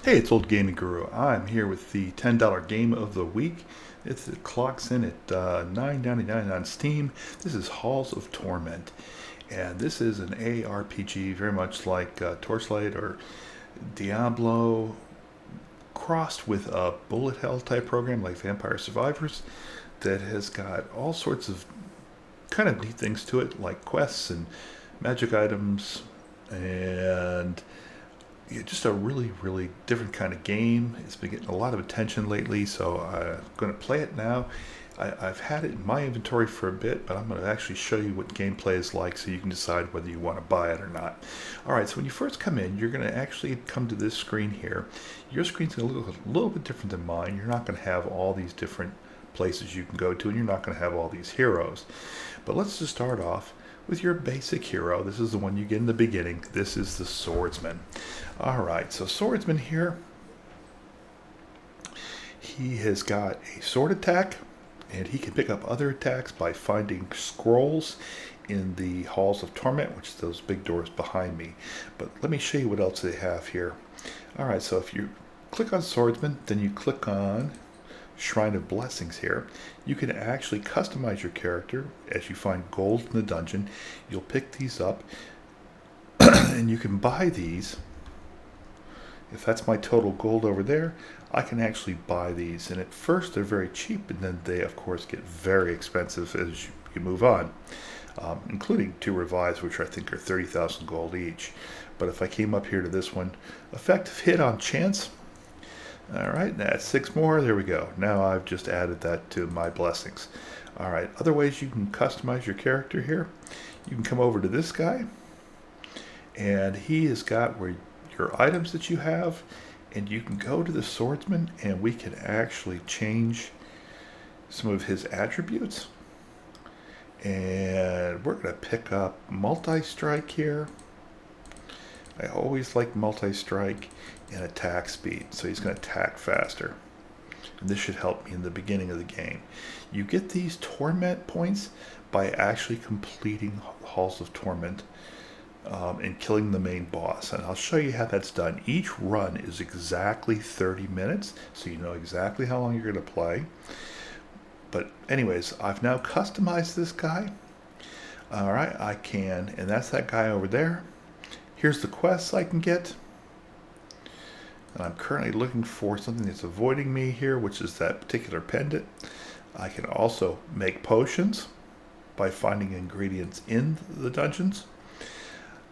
Hey, it's Old Gaming Guru. I'm here with the $10 game of the week. It clocks in at $9.99 on Steam. This is Halls of Torment. And this is an ARPG very much like Torchlight or Diablo, crossed with a bullet hell type program like Vampire Survivors that has got all sorts of kind of neat things to it, like quests and magic items and just a really, really different kind of game. It's been getting a lot of attention lately, so I'm going to play it now. I've had it in my inventory for a bit, but I'm going to actually show you what gameplay is like so you can decide whether you want to buy it or not. Alright, so when you first come in, you're going to actually come to this screen here. Your screen's going to look a little bit different than mine. You're not going to have all these different places you can go to, and you're not going to have all these heroes. But let's just start off with your basic hero. This is the one you get in the beginning. This is the swordsman. Alright, so swordsman here, he has got a sword attack, and he can pick up other attacks by finding scrolls in the Halls of Torment, which is those big doors behind me. But let me show you what else they have here. Alright, so if you click on swordsman, then you click on Shrine of Blessings here, you can actually customize your character as you find gold in the dungeon. You'll pick these up and you can buy these. If that's my total gold over there, I can actually buy these, and at first they're very cheap, and then they of course get very expensive as you move on, including two revives, which I think are 30,000 gold each. But if I came up here to this one, effective hit on chance. Alright, that's 6 more. There we go. Now I've just added that to my blessings. Alright, other ways you can customize your character here. You can come over to this guy, and he has got where your items that you have, and you can go to the swordsman, and we can actually change some of his attributes. And we're going to pick up multi-strike here. I always like multi-strike and attack speed, so he's going to attack faster. And this should help me in the beginning of the game. You get these torment points by actually completing Halls of Torment and killing the main boss. And I'll show you how that's done. Each run is exactly 30 minutes, so you know exactly how long you're going to play. But anyways, I've now customized this guy. Alright, I can, and that's that guy over there. Here's the quests I can get. And I'm currently looking for something that's avoiding me here, which is that particular pendant. I can also make potions by finding ingredients in the dungeons.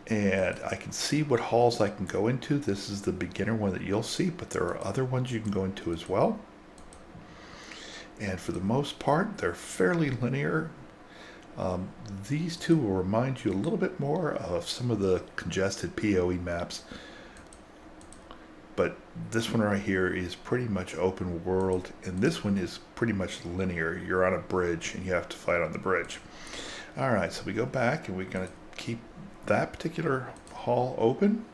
And I can see what halls I can go into. This is the beginner one that you'll see, but there are other ones you can go into as well. And for the most part, they're fairly linear. These two will remind you a little bit more of some of the congested PoE maps, but this one right here is pretty much open world, and this one is pretty much linear. You're on a bridge and you have to fight on the bridge. Alright, so we go back and we're going to keep that particular hall open.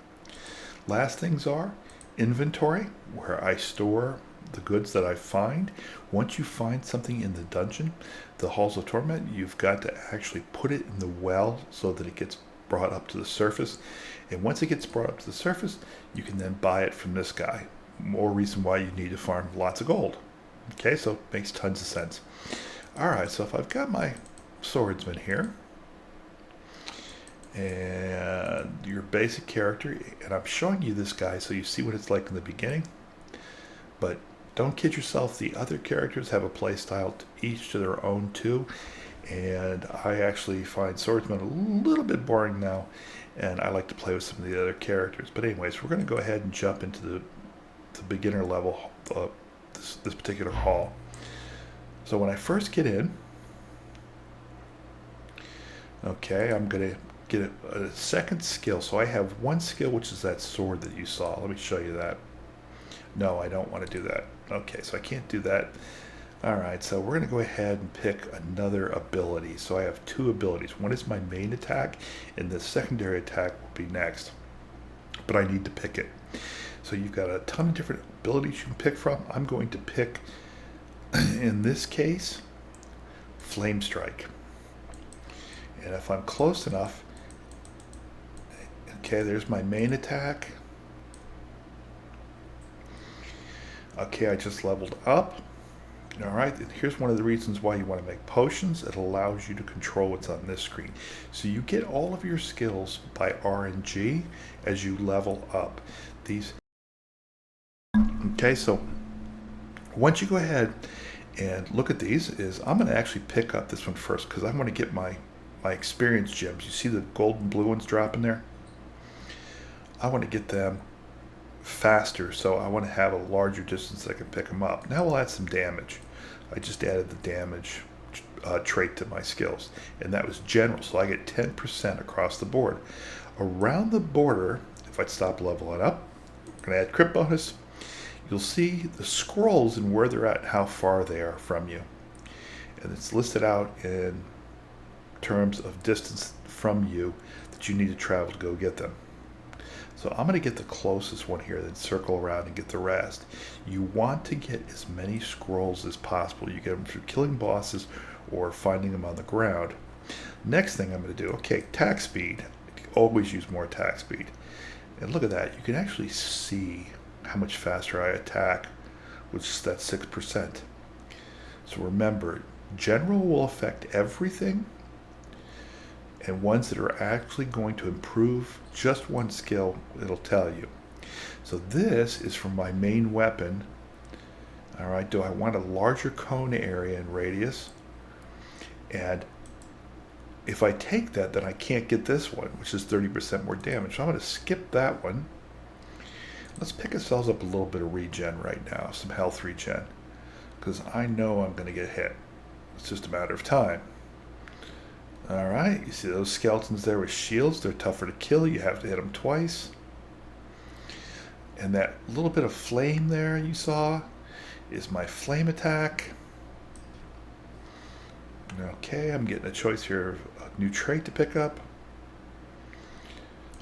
Last things are inventory, where I store the goods that I find. Once you find something in the dungeon, the Halls of Torment, you've got to actually put it in the well so that it gets brought up to the surface. And once it gets brought up to the surface, you can then buy it from this guy. More reason why you need to farm lots of gold. Okay, so it makes tons of sense. Alright, so if I've got my swordsman here, and your basic character, and I'm showing you this guy so you see what it's like in the beginning, but don't kid yourself, the other characters have a play style each to their own too, and I actually find swordsman a little bit boring now, and I like to play with some of the other characters. But anyways, we're going to go ahead and jump into the beginner level, this particular hall. So when I first get in, okay, I'm going to get a second skill. So I have one skill, which is that sword that you saw. Let me show you that. No, I don't want to do that. Okay, so I can't do that. Alright, so we're going to go ahead and pick another ability. So I have two abilities. One is my main attack, and the secondary attack will be next. But I need to pick it. So you've got a ton of different abilities you can pick from. I'm going to pick, in this case, Flame Strike. And if I'm close enough, okay, there's my main attack. Okay, I just leveled up. All right, and here's one of the reasons why you want to make potions. It allows you to control what's on this screen. So you get all of your skills by RNG as you level up. These. Okay, so once you go ahead and look at these, I'm going to actually pick up this one first because I want to get my experience gems. You see the gold and blue ones dropping there? I want to get them faster, so I want to have a larger distance that I can pick them up. Now we'll add some damage. I just added the damage trait to my skills, and that was general, so I get 10% across the board. Around the border, if I stop leveling up, I'm going to add crit bonus. You'll see the scrolls and where they're at and how far they are from you. And it's listed out in terms of distance from you that you need to travel to go get them. So I'm going to get the closest one here, then circle around and get the rest. You want to get as many scrolls as possible. You get them through killing bosses or finding them on the ground. Next thing I'm going to do, okay, attack speed. Always use more attack speed. And look at that. You can actually see how much faster I attack, which is that 6%. So remember, general will affect everything, and ones that are actually going to improve just one skill, it'll tell you. So this is from my main weapon. All right, do I want a larger cone area and radius? And if I take that, then I can't get this one, which is 30% more damage. So I'm going to skip that one. Let's pick ourselves up a little bit of regen right now, some health regen, because I know I'm going to get hit. It's just a matter of time. All right, you see those skeletons there with shields? They're tougher to kill. You have to hit them twice. And that little bit of flame there you saw is my flame attack. Okay, I'm getting a choice here of a new trait to pick up.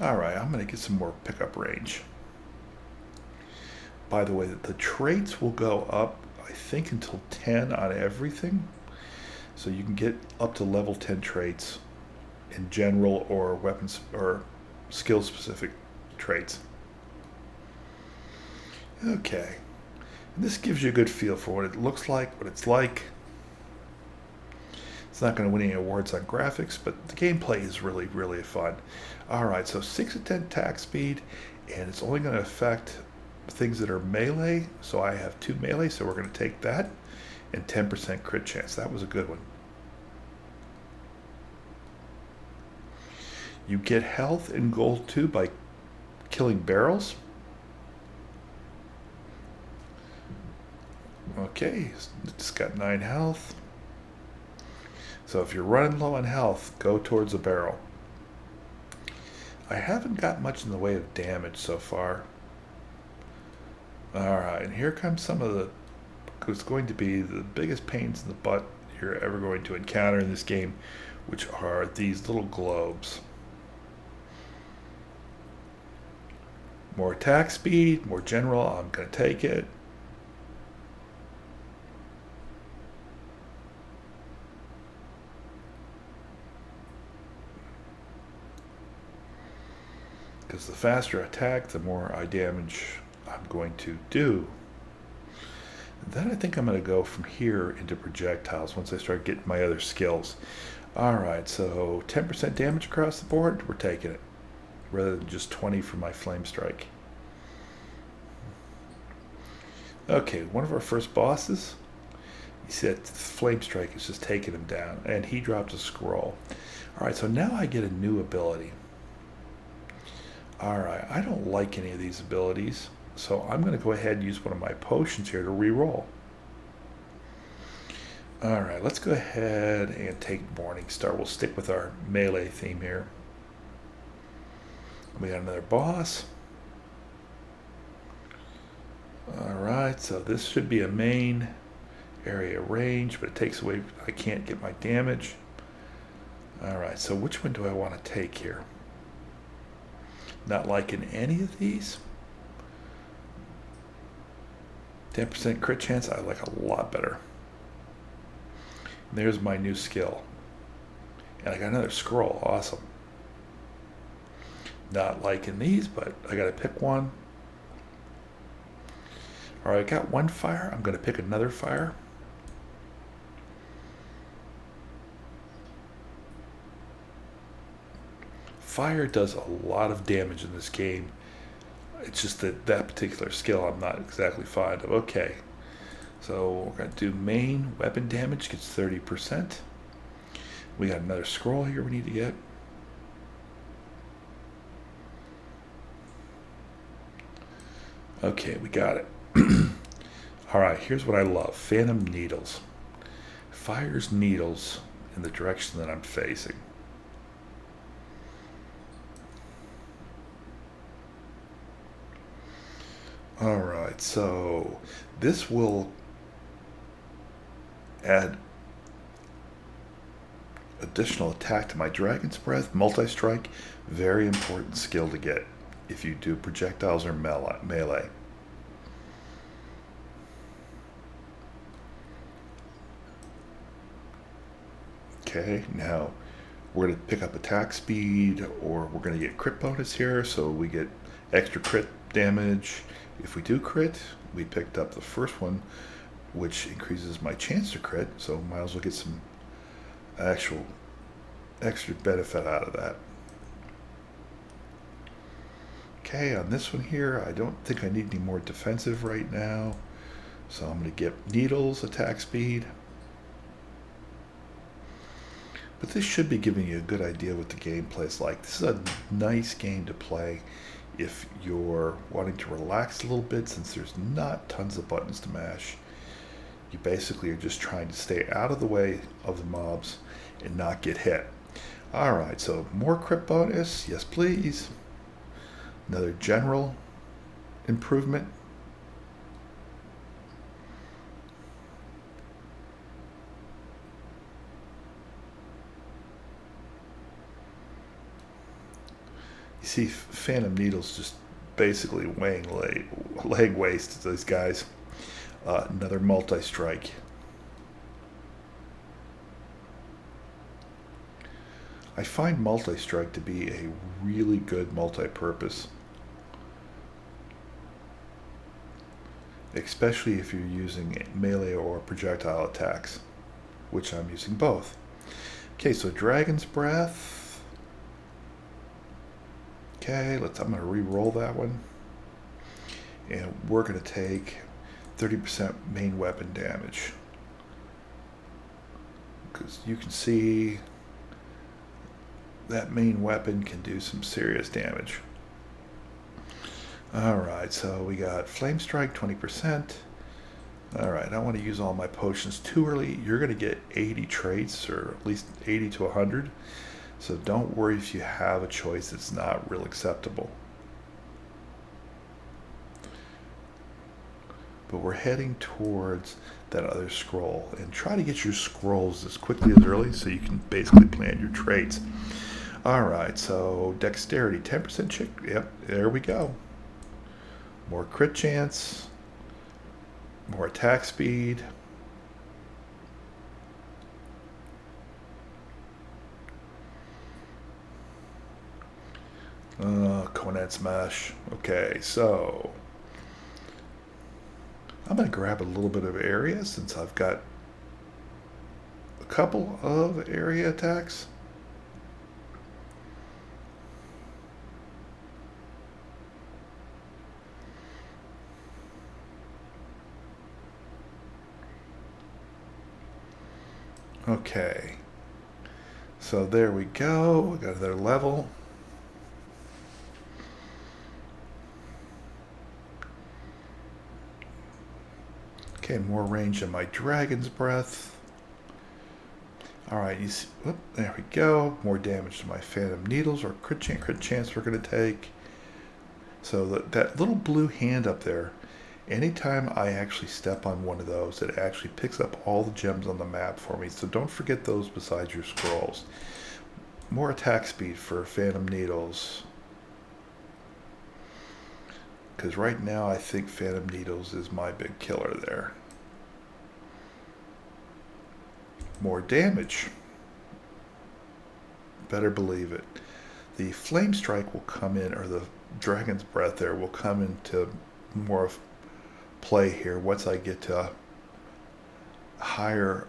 All right, I'm going to get some more pickup range. By the way, the traits will go up, I think, until 10 on everything. So you can get up to level 10 traits in general or weapons or skill specific traits. Okay. And this gives you a good feel for what it looks like, what it's like. It's not going to win any awards on graphics, but the gameplay is really, really fun. Alright, so 6 to 10 attack speed, and it's only going to affect things that are melee. So I have 2 melee, so we're going to take that. And 10% crit chance. That was a good one. You get health and gold too by killing barrels. Okay, it's got 9 health. So if you're running low on health, go towards a barrel. I haven't got much in the way of damage so far. Alright, and here comes some of the it's going to be the biggest pains in the butt you're ever going to encounter in this game, which are these little globes. More attack speed, more general, I'm going to take it. Because the faster I attack, the more damage I'm going to do. Then I think I'm going to go from here into projectiles once I start getting my other skills. Alright, so 10% damage across the board, we're taking it. Rather than just 20 for my flame strike. Okay, one of our first bosses, you see that flame strike is just taking him down, and he dropped a scroll. Alright, so now I get a new ability. Alright, I don't like any of these abilities. So I'm going to go ahead and use one of my potions here to re-roll. Alright, let's go ahead and take Morning Star. We'll stick with our melee theme here. We got another boss. Alright, so this should be a main area range, but it takes away, I can't get my damage. Alright, so which one do I want to take here? Not liking any of these. 10% crit chance, I like a lot better. And there's my new skill. And I got another scroll, awesome. Not liking these, but I gotta pick one. All right, I got one fire. I'm going to pick another fire. Fire does a lot of damage in this game. It's just that that particular skill I'm not exactly fond of. Okay, so we're going to do main weapon damage, gets 30%. We got another scroll here we need to get. Okay, we got it. Alright, here's what I love. Phantom needles. Fires needles in the direction that I'm facing. Alright, so this will add additional attack to my Dragon's Breath. Multi-strike, very important skill to get if you do projectiles or melee. Okay, now we're going to pick up attack speed, or we're going to get crit bonus here, so we get extra crit damage. If we do crit, we picked up the first one, which increases my chance to crit, so might as well get some actual extra benefit out of that. Okay, on this one here, I don't think I need any more defensive right now, so I'm going to get needles, attack speed. But this should be giving you a good idea what the gameplay is like. This is a nice game to play if you're wanting to relax a little bit, since there's not tons of buttons to mash. You basically are just trying to stay out of the way of the mobs and not get hit. Alright, so more crit bonus. Yes, please. Another general improvement. You see Phantom Needles just basically weighing leg waste to these guys. Another multi-strike. I find multi-strike to be a really good multi-purpose. Especially if you're using melee or projectile attacks, which I'm using both. Okay, so Dragon's Breath. Okay, I'm going to re-roll that one. And we're going to take 30% main weapon damage. Because you can see that main weapon can do some serious damage. Alright, so we got Flame Strike, 20%. Alright, I don't want to use all my potions too early. You're going to get 80 traits, or at least 80 to 100. So don't worry if you have a choice that's not real acceptable. But we're heading towards that other scroll. And try to get your scrolls as quickly as early so you can basically plan your traits. Alright, so dexterity, 10% check. Yep, there we go. More crit chance. More attack speed. Conan Smash. Okay, so I'm going to grab a little bit of area since I've got a couple of area attacks. Okay, so there we go. We got another level. Okay, more range in my Dragon's Breath. Alright, you see, whoop, there we go. More damage to my Phantom Needles, or crit chance we're going to take. So that little blue hand up there, anytime I actually step on one of those, it actually picks up all the gems on the map for me. So don't forget those besides your scrolls. More attack speed for Phantom Needles. Because right now I think Phantom Needles is my big killer there. More damage. Better believe it. The Flame Strike will come in, or the Dragon's Breath there will come into more of play here once I get to higher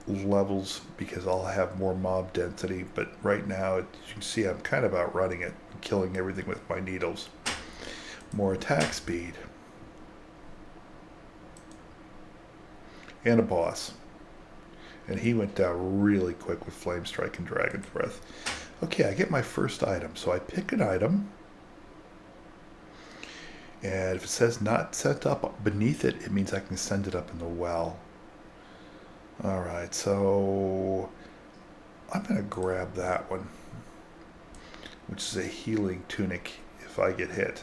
levels, because I'll have more mob density. But right now, as you can see, I'm kind of outrunning it, killing everything with my needles. More attack speed. And a boss. And he went down really quick with Flame Strike and Dragon's Breath. Okay, I get my first item. So I pick an item. And if it says not sent up beneath it, it means I can send it up in the well. Alright, so I'm going to grab that one, which is a healing tunic if I get hit.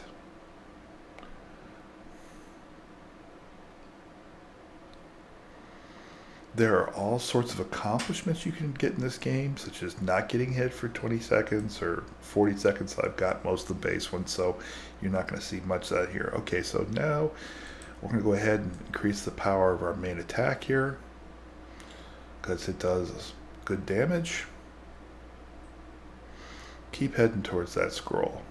There are all sorts of accomplishments you can get in this game, such as not getting hit for 20 seconds or 40 seconds. I've got most of the base ones, so you're not going to see much of that here. Okay, so now we're going to go ahead and increase the power of our main attack here, because it does good damage. Keep heading towards that scroll.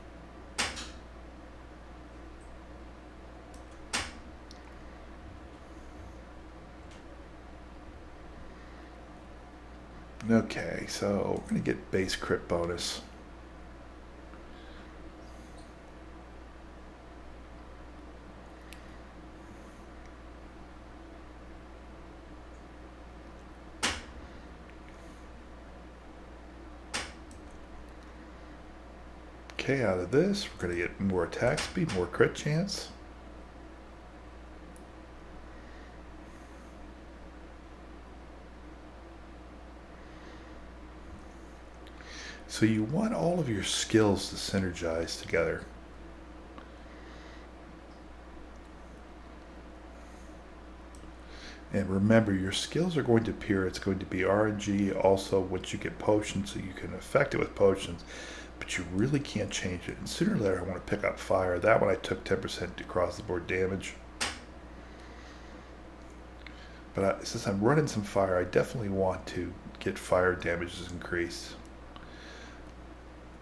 Okay, so we're going to get base crit bonus. Okay, out of this, we're going to get more attack speed, more crit chance. So you want all of your skills to synergize together. And remember, your skills are going to appear. It's going to be RNG also once you get potions, so you can affect it with potions, but you really can't change it. And sooner or later, I want to pick up fire. That one I took 10% across the board damage. But since I'm running some fire, I definitely want to get fire damages increased.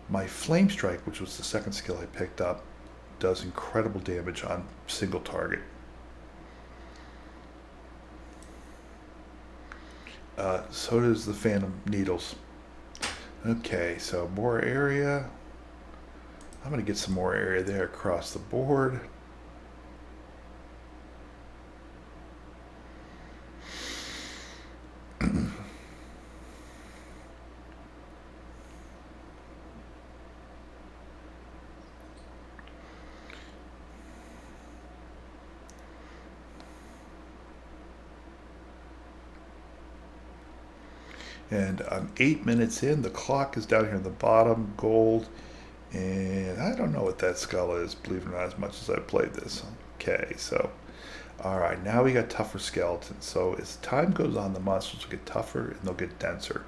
My Flame Strike, which was the second skill I picked up, does incredible damage on single target. So does the Phantom Needles. Okay, so more area. I'm going to get some more area there across the board. And I'm 8 minutes in. The clock is down here in the bottom, gold. And I don't know what that skull is, believe it or not, as much as I played this. Okay, so, alright, now we got tougher skeletons. So as time goes on, the monsters will get tougher and they'll get denser.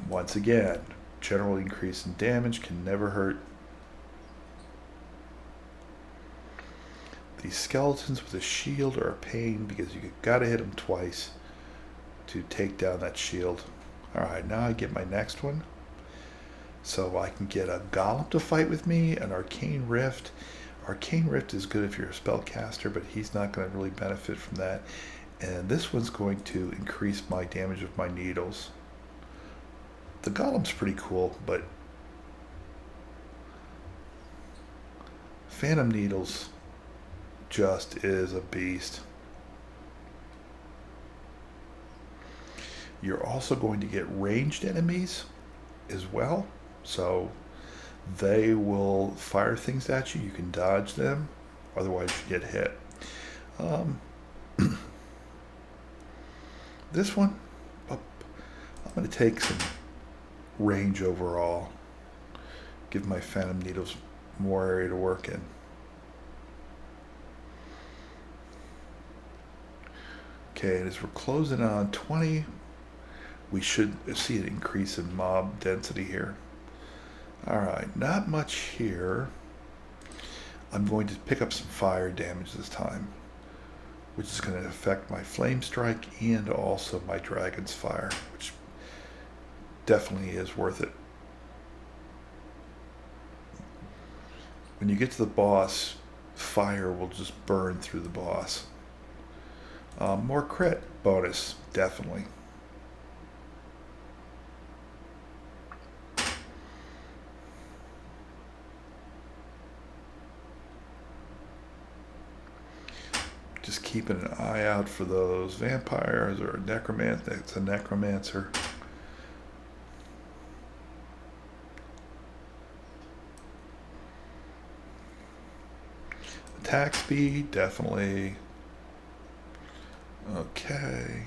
Once again, general increase in damage can never hurt. These skeletons with a shield are a pain because you gotta hit them twice to take down that shield. Alright, now I get my next one. So I can get a golem to fight with me, an arcane rift. Arcane rift is good if you're a spellcaster, but he's not going to really benefit from that. And this one's going to increase my damage of my needles. The golem's pretty cool, but Phantom Needles just is a beast. You're also going to get ranged enemies as well. So they will fire things at you. You can dodge them. Otherwise you get hit. This one, I'm going to take some range overall. Give my Phantom Needles more area to work in. Okay, and as we're closing on 20, we should see an increase in mob density here. Alright, not much here. I'm going to pick up some fire damage this time, which is going to affect my Flame Strike and also my Dragon's Fire, which definitely is worth it. When you get to the boss, fire will just burn through the boss. More crit bonus, definitely. Just keeping an eye out for those vampires or necromancer. It's a necromancer. Attack speed, definitely. Okay.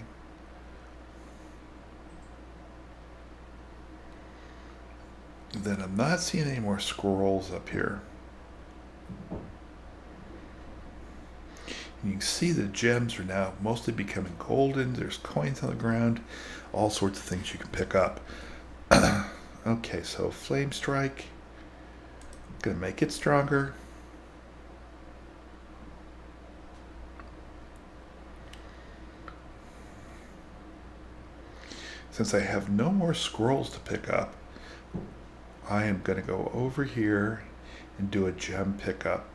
Then I'm not seeing any more scrolls up here. You can see the gems are now mostly becoming golden. There's coins on the ground, all sorts of things you can pick up. Okay, so Flame Strike. Gonna make it stronger. Since I have no more scrolls to pick up, I am going to go over here and do a gem pickup.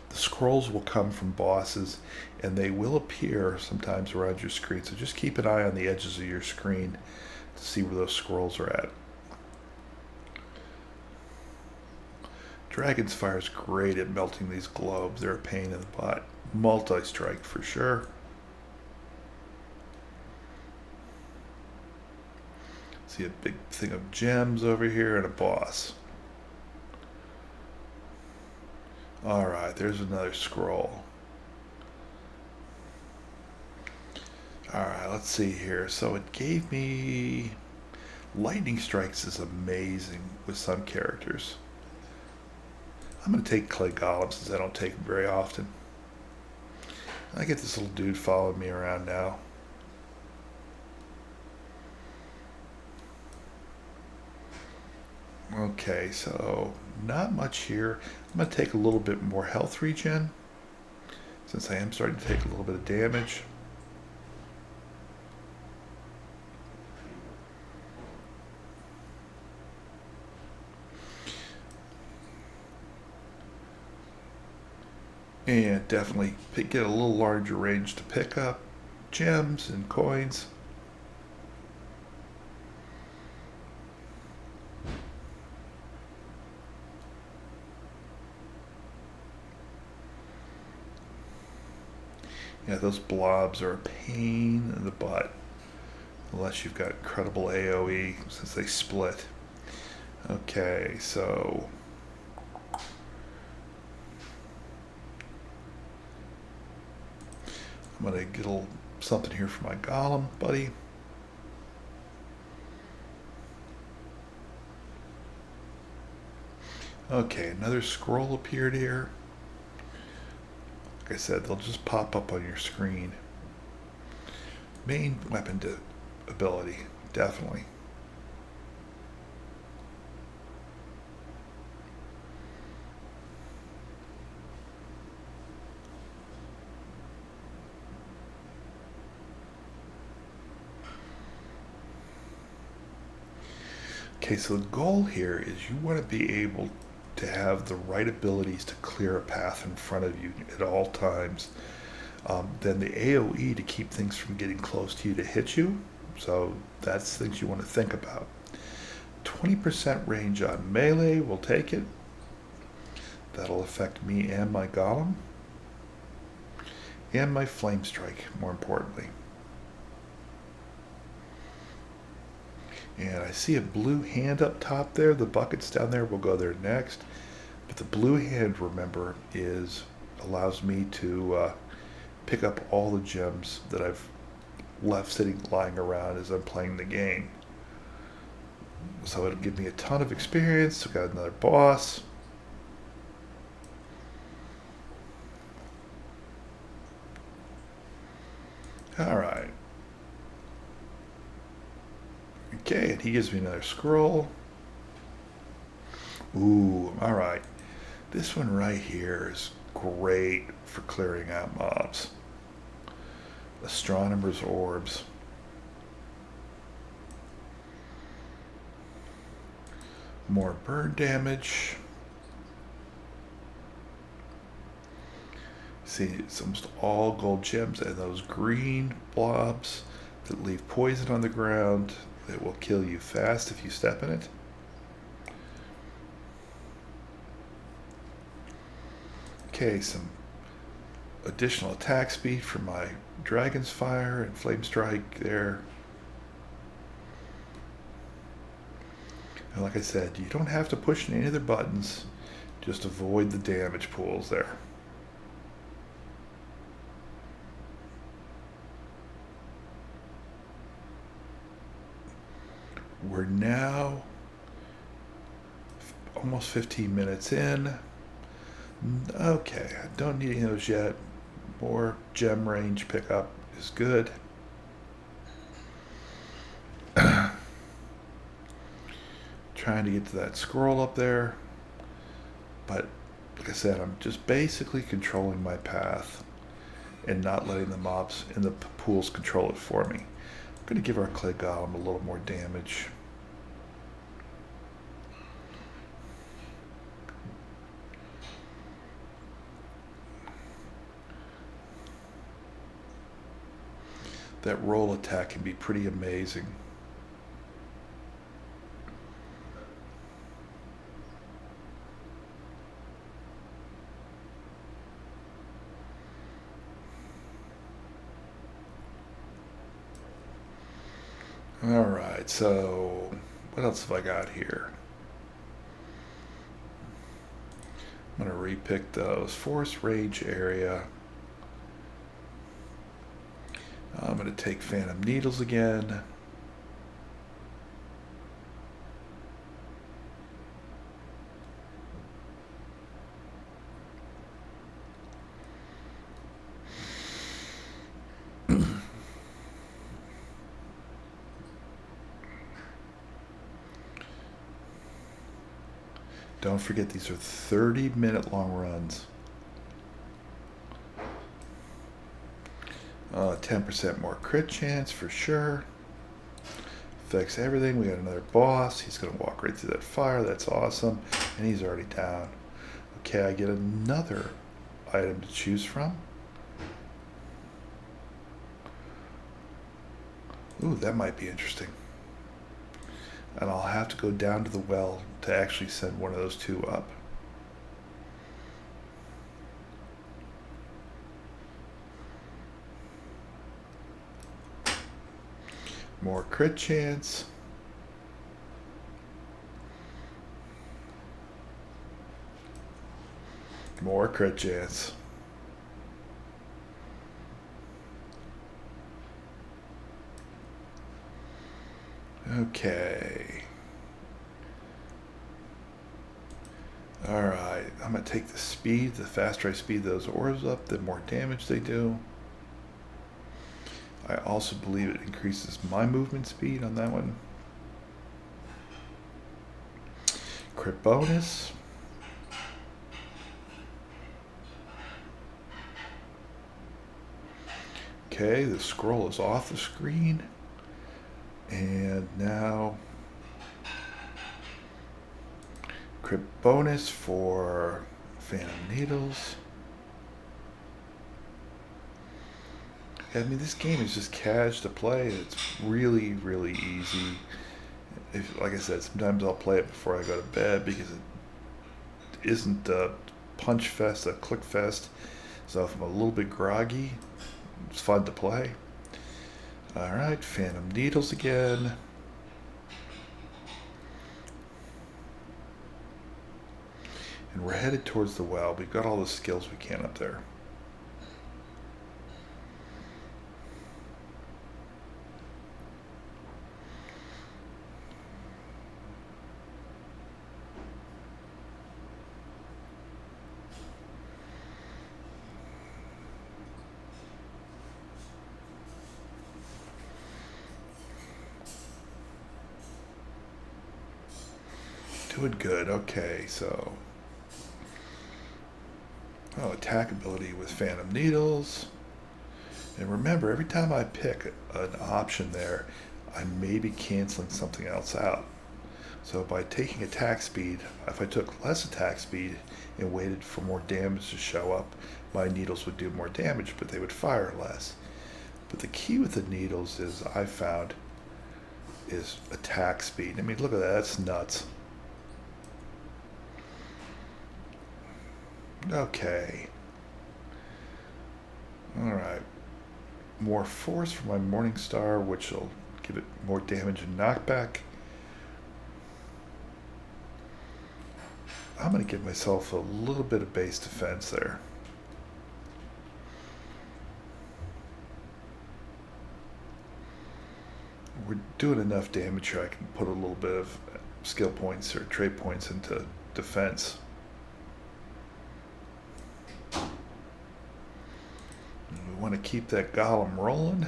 The scrolls will come from bosses and they will appear sometimes around your screen. So just keep an eye on the edges of your screen to see where those scrolls are at. Dragon's Fire is great at melting these globes. They're a pain in the butt. Multi-strike for sure. See a big thing of gems over here and a boss. Alright, there's another scroll. Alright, let's see here. So it gave me... Lightning Strikes is amazing with some characters. I'm going to take Clay Golem since I don't take him very often. I get this little dude following me around now. Okay, so not much here. I'm going to take a little bit more health regen since I am starting to take a little bit of damage. And definitely get a little larger range to pick up gems and coins. Yeah, those blobs are a pain in the butt. Unless you've got incredible AoE since they split. Okay, so... I'm going to get a little something here for my golem, buddy. Okay, another scroll appeared here. Like I said, they'll just pop up on your screen. Main weapon ability, definitely. Okay, so the goal here is you want to be able to have the right abilities to clear a path in front of you at all times. Then the AoE to keep things from getting close to you to hit you. So that's things you want to think about. 20% range on melee, we'll take it. That'll affect me and my golem. And my flame strike, more importantly. And I see a blue hand up top there. The buckets down there will go there next. But the blue hand, remember, allows me to pick up all the gems that I've left lying around as I'm playing the game. So it'll give me a ton of experience. We've got another boss. Alright. Okay, and he gives me another scroll. Ooh, alright. This one right here is great for clearing out mobs. Astronomer's Orbs. More burn damage. See, it's almost all gold gems, and those green blobs that leave poison on the ground that will kill you fast if you step in it. Okay, some additional attack speed for my Dragon's Fire and Flame Strike there. And like I said, you don't have to push any of the buttons, just avoid the damage pools there. We're now almost 15 minutes in. Okay, I don't need any of those yet. More gem range pickup is good. Trying to get to that scroll up there. But like I said, I'm just basically controlling my path and not letting the mobs in the pools control it for me. I'm going to give our clay golem a little more damage. That roll attack can be pretty amazing. Alright, so what else have I got here? I'm going to repick those. Forest Rage area. I'm going to take Phantom Needles again. Don't forget, these are 30-minute long runs. 10% more crit chance for sure. Affects everything. We got another boss. He's going to walk right through that fire. That's awesome. And he's already down. Okay, I get another item to choose from. Ooh, that might be interesting. And I'll have to go down to the well to actually send one of those two up. More crit chance. More crit chance. Okay. Alright, I'm going to take the speed. The faster I speed those orbs up, the more damage they do. I also believe it increases my movement speed on that one. Crit bonus. Okay, the scroll is off the screen. And now crit bonus for Phantom Needles. I mean, this game is just cash to play. It's really, really easy. Like I said, sometimes I'll play it before I go to bed because it isn't a punch fest, a click fest. So if I'm a little bit groggy, it's fun to play. Alright, Phantom Needles again. And we're headed towards the well. We've got all the skills we can up there. Doing good. Okay, so attack ability with Phantom Needles. And remember, every time I pick an option there, I may be canceling something else out. So by taking attack speed, if I took less attack speed and waited for more damage to show up, my needles would do more damage, but they would fire less. But the key with the needles is, I found, is attack speed. I mean, look at that. That's nuts. Okay. Alright. More force for my Morning Star, which will give it more damage and knockback. I'm going to give myself a little bit of base defense there. We're doing enough damage here. I can put a little bit of skill points or trait points into defense. And we want to keep that golem rolling.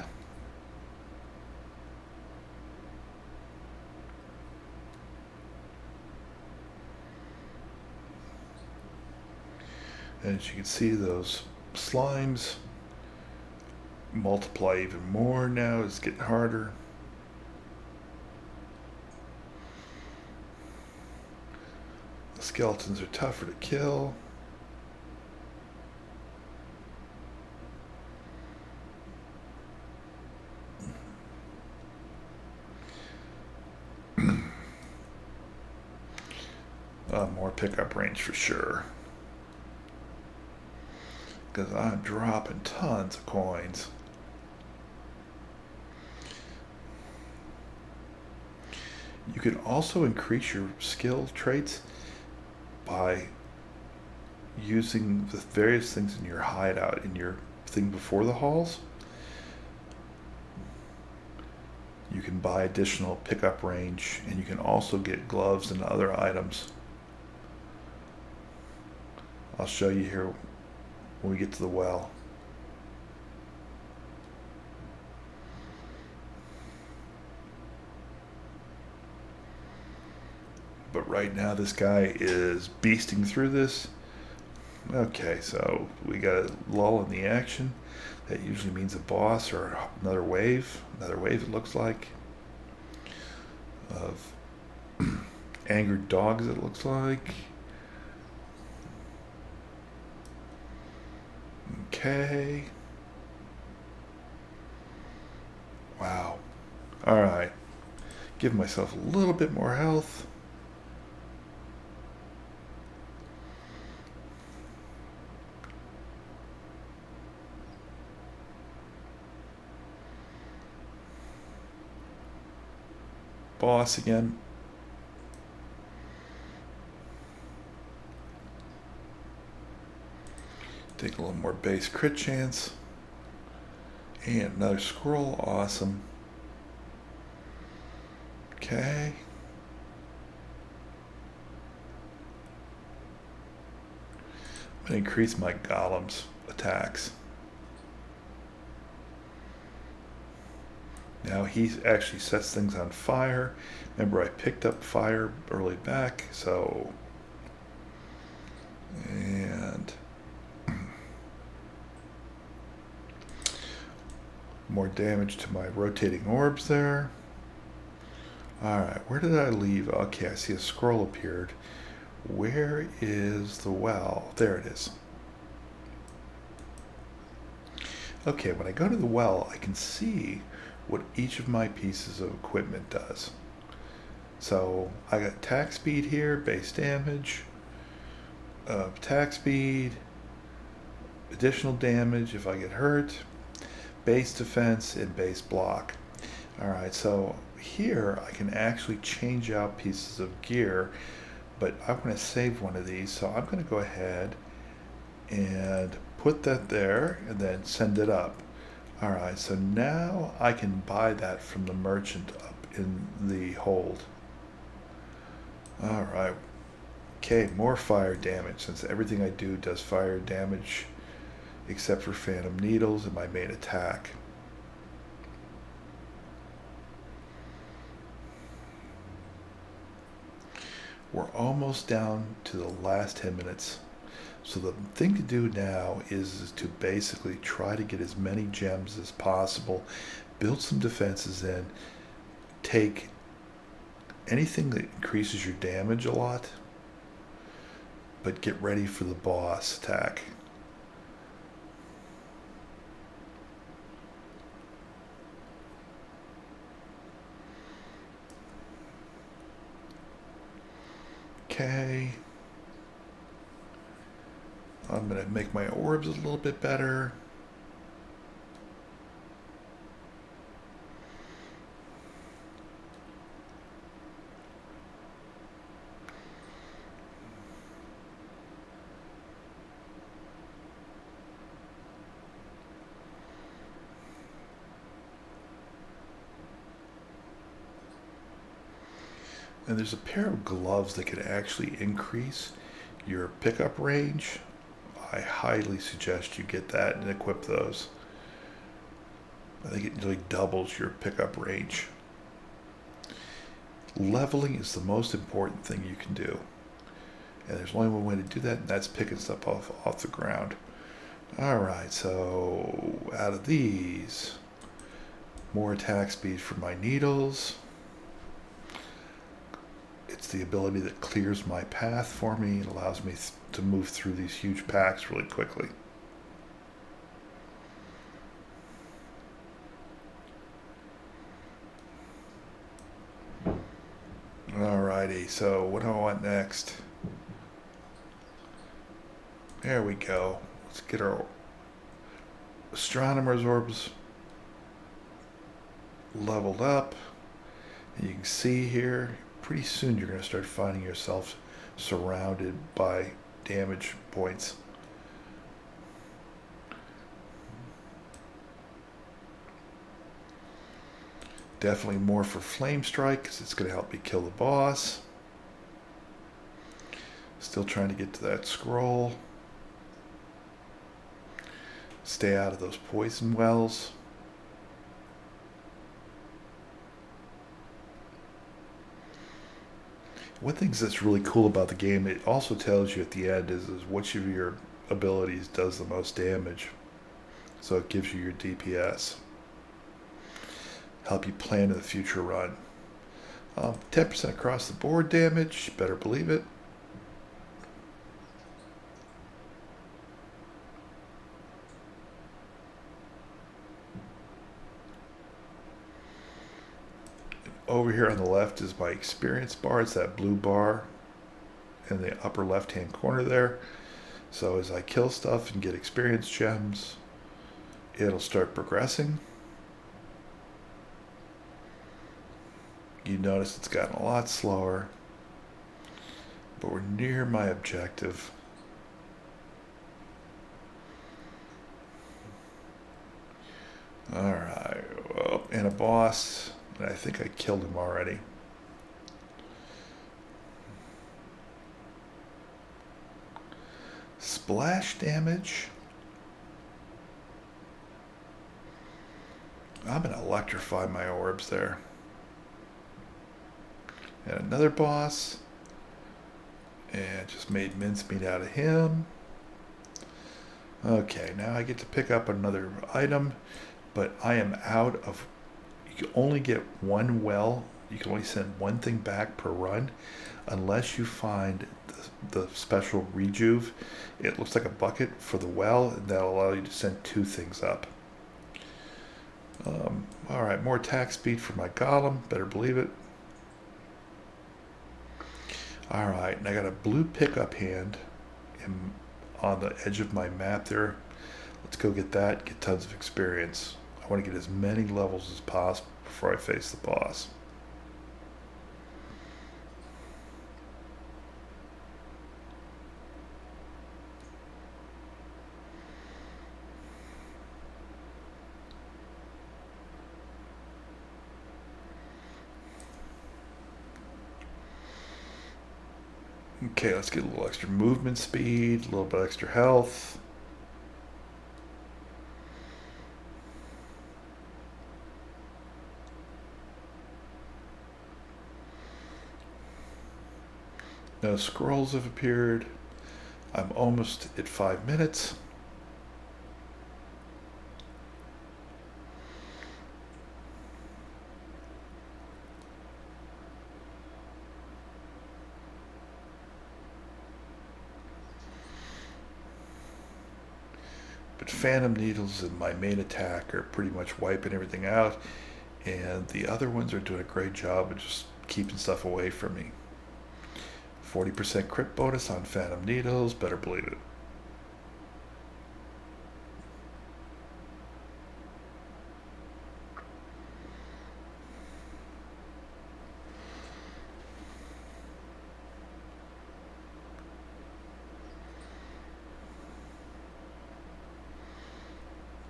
And as you can see, those slimes multiply even more now. It's getting harder. The skeletons are tougher to kill. More pickup range for sure. Because I'm dropping tons of coins. You can also increase your skill traits by using the various things in your hideout, in your thing before the halls. You can buy additional pickup range, and you can also get gloves and other items. I'll show you here when we get to the well. But right now this guy is beasting through this. Okay, so we got a lull in the action. That usually means a boss or another wave. Another wave, it looks like, of angered dogs, it looks like. Okay. Wow. Alright. Give myself a little bit more health. Boss again. Take a little more base crit chance. And another scroll. Awesome. Okay. I'm going to increase my golem's attacks. Now he actually sets things on fire. Remember, I picked up fire early back, so... And... more damage to my rotating orbs there. Alright, where did I leave? Okay, I see a scroll appeared. Where is the well? There it is. Okay, when I go to the well, I can see what each of my pieces of equipment does. So I got attack speed here, base damage, attack speed, additional damage if I get hurt, base defense, and base block. Alright, so here I can actually change out pieces of gear, but I want to save one of these, so I'm going to go ahead and put that there and then send it up. Alright, so now I can buy that from the merchant up in the hold. Alright, okay, more fire damage, since everything I do does fire damage except for Phantom Needles and my main attack. We're almost down to the last 10 minutes. So the thing to do now is to basically try to get as many gems as possible, build some defenses in, take anything that increases your damage a lot, but get ready for the boss attack. okay. I'm going to make my orbs a little bit better. And there's a pair of gloves that can actually increase your pickup range. I highly suggest you get that and equip those. I think it really doubles your pickup range. Leveling is the most important thing you can do. And there's only one way to do that, and that's picking stuff off the ground. Alright, so out of these, more attack speed for my needles. It's the ability that clears my path for me and allows me to move through these huge packs really quickly. Alrighty, so what do I want next? There we go. Let's get our astronomer's orbs leveled up. And you can see here, pretty soon you're going to start finding yourself surrounded by damage points. Definitely more for flame strike because it's going to help me kill the boss. Still trying to get to that scroll. Stay out of those poison wells. One thing that's really cool about the game, it also tells you at the end is which of your abilities does the most damage. So it gives you your DPS. Help you plan in the future run. 10% across the board damage, better believe it. Over here on the left is my experience bar. It's that blue bar in the upper left hand corner there. So as I kill stuff and get experience gems, it'll start progressing. You notice it's gotten a lot slower, but we're near my objective. Alright, well, and a boss. I think I killed him already. Splash damage. I'm going to electrify my orbs there. And another boss. And just made mincemeat out of him. Okay, now I get to pick up another item. But I am out of... You can only get one well. You can only send one thing back per run. Unless you find the special rejuve. It looks like a bucket for the well. And that'll allow you to send two things up. Alright, more attack speed for my golem. Better believe it. Alright, and I got a blue pickup hand on the edge of my map there. Let's go get that, get tons of experience. I want to get as many levels as possible before I face the boss. Okay, let's get a little extra movement speed, a little bit extra health. No scrolls have appeared. I'm almost at 5 minutes. But Phantom Needles and my main attack are pretty much wiping everything out. And the other ones are doing a great job of just keeping stuff away from me. 40% crit bonus on Phantom Needles. Better believe it.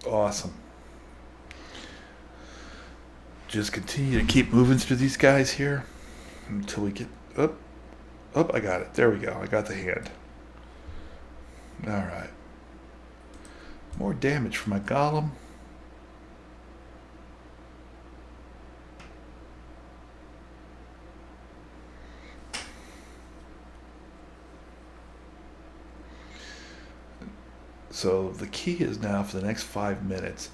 Awesome. Just continue to keep moving through these guys here until we get up. Oh, I got it. There we go. I got the hand. All right. More damage for my golem. So the key is now for the next 5 minutes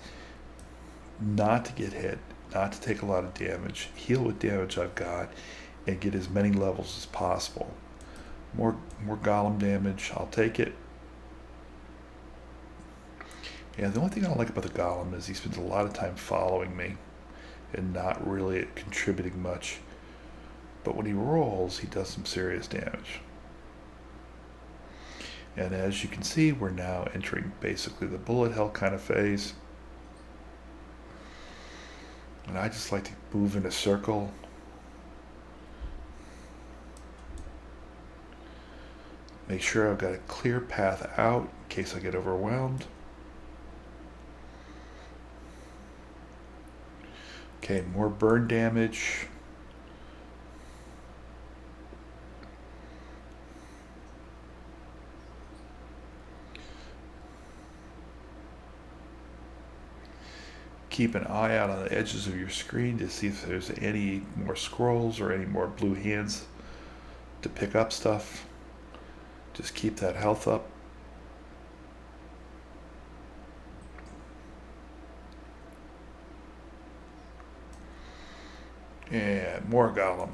not to get hit, not to take a lot of damage, heal with damage I've got, and get as many levels as possible. More golem damage, I'll take it. Yeah, the only thing I don't like about the golem is he spends a lot of time following me and not really contributing much. But when he rolls, he does some serious damage. And as you can see, we're now entering basically the bullet hell kind of phase. And I just like to move in a circle. Make sure I've got a clear path out in case I get overwhelmed. Okay, more burn damage. Keep an eye out on the edges of your screen to see if there's any more scrolls or any more blue hands to pick up stuff. Just keep that health up. And more golem.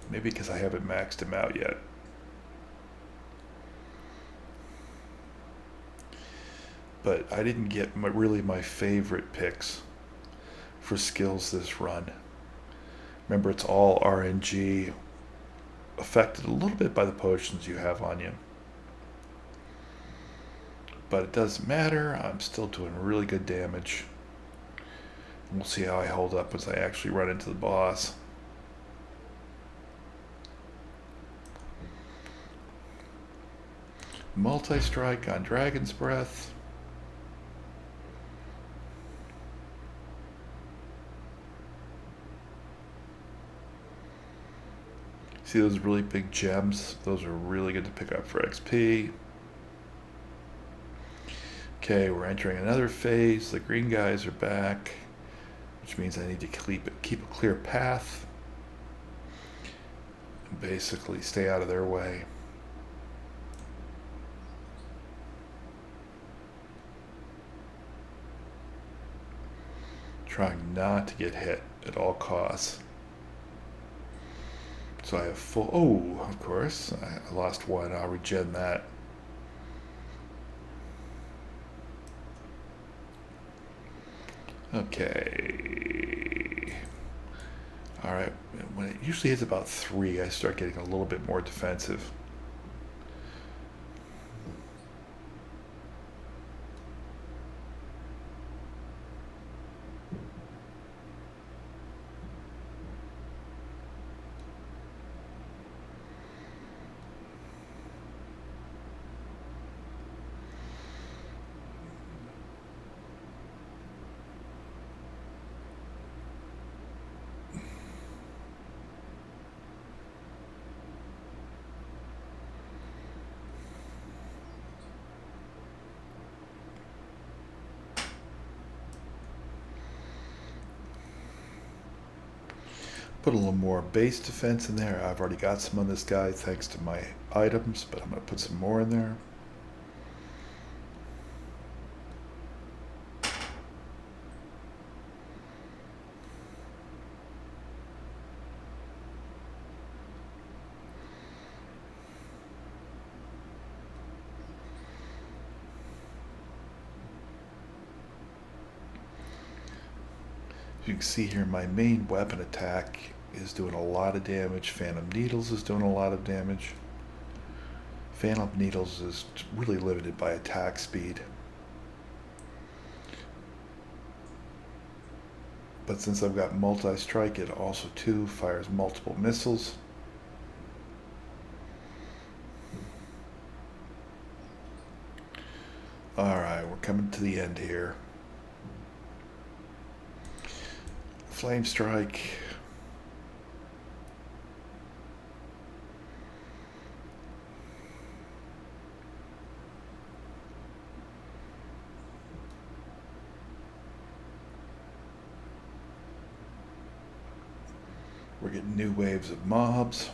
Maybe because I haven't maxed him out yet. But I didn't get really my favorite picks for skills this run. Remember, it's all RNG, affected a little bit by the potions you have on you. But it doesn't matter, I'm still doing really good damage. We'll see how I hold up as I actually run into the boss. Multi-strike on Dragon's Breath. See those really big gems? Those are really good to pick up for XP. Okay, we're entering another phase. The green guys are back, which means I need to keep a clear path and basically stay out of their way. Trying not to get hit at all costs. So I have full, oh, of course, I lost one, I'll regen that. Okay. All right, when it usually hits about 3, I start getting a little bit more defensive. Put a little more base defense in there. I've already got some on this guy thanks to my items, but I'm going to put some more in there. You can see here my main weapon attack is doing a lot of damage. Phantom Needles is doing a lot of damage. Phantom Needles is really limited by attack speed. But since I've got multi-strike, it also too fires multiple missiles. Alright, we're coming to the end here. Flame Strike. We're getting new waves of mobs.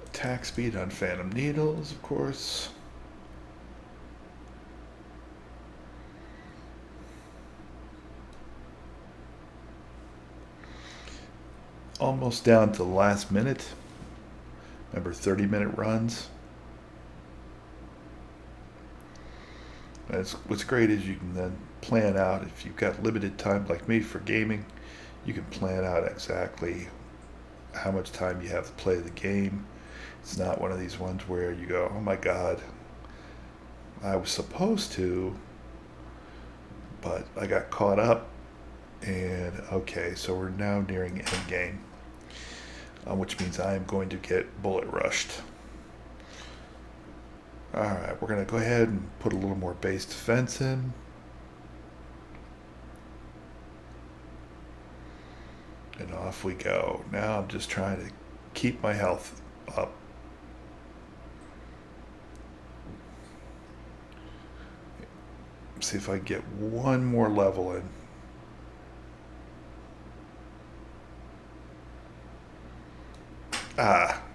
Attack speed on Phantom Needles, of course. Almost down to the last minute. Remember, 30-minute runs. What's great is you can then plan out, if you've got limited time like me for gaming, you can plan out exactly how much time you have to play the game. It's not one of these ones where you go, oh my god, I was supposed to, but I got caught up, and okay, so we're now nearing end game, which means I am going to get bullet rushed. Alright, we're going to go ahead and put a little more base defense in. And off we go. Now I'm just trying to keep my health up. See if I get one more level in.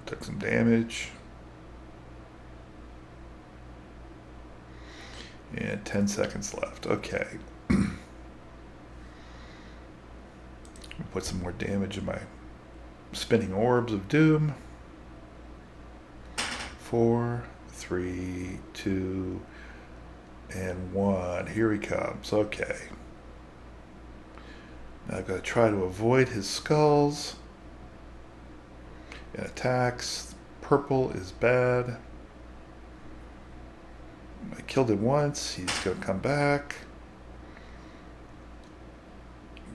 Took some damage. And 10 seconds left. Okay. Put some more damage in my spinning orbs of doom. 4, 3, 2, and 1. Here he comes. Okay. Now I've got to try to avoid his skulls and attacks. Purple is bad. I killed him once. He's going to come back.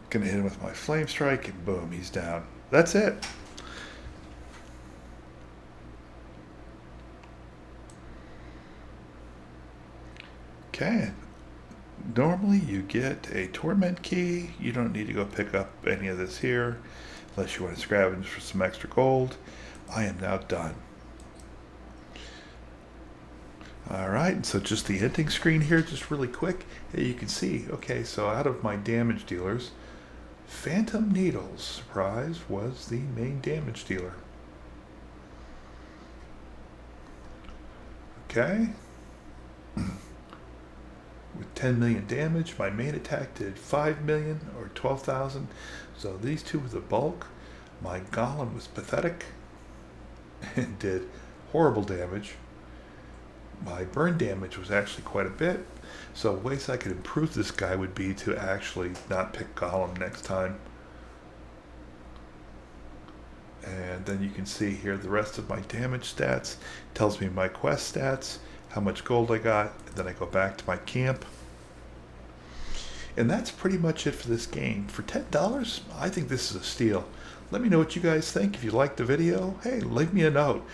Going to hit him with my flame strike, and boom, he's down. That's it. Okay. Normally you get a torment key. You don't need to go pick up any of this here unless you want to scavenge for some extra gold. I am now done. Alright, so just the ending screen here, just really quick. Hey, you can see, okay, so out of my damage dealers, Phantom Needles, surprise, was the main damage dealer. Okay. With 10 million damage, my main attack did 5 million or 12,000. So these two were the bulk. My golem was pathetic and did horrible damage. My burn damage was actually quite a bit. So ways I could improve this guy would be to actually not pick golem next time. And then you can see here the rest of my damage stats. Tells me my quest stats, how much gold I got, and then I go back to my camp. And that's pretty much it for this game. For $10, I think this is a steal. Let me know what you guys think. If you liked the video, hey, leave me a note.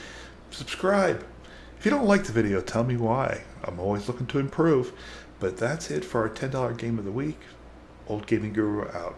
Subscribe. If you don't like the video, tell me why. I'm always looking to improve. But that's it for our $10 game of the week. Old Gaming Guru out.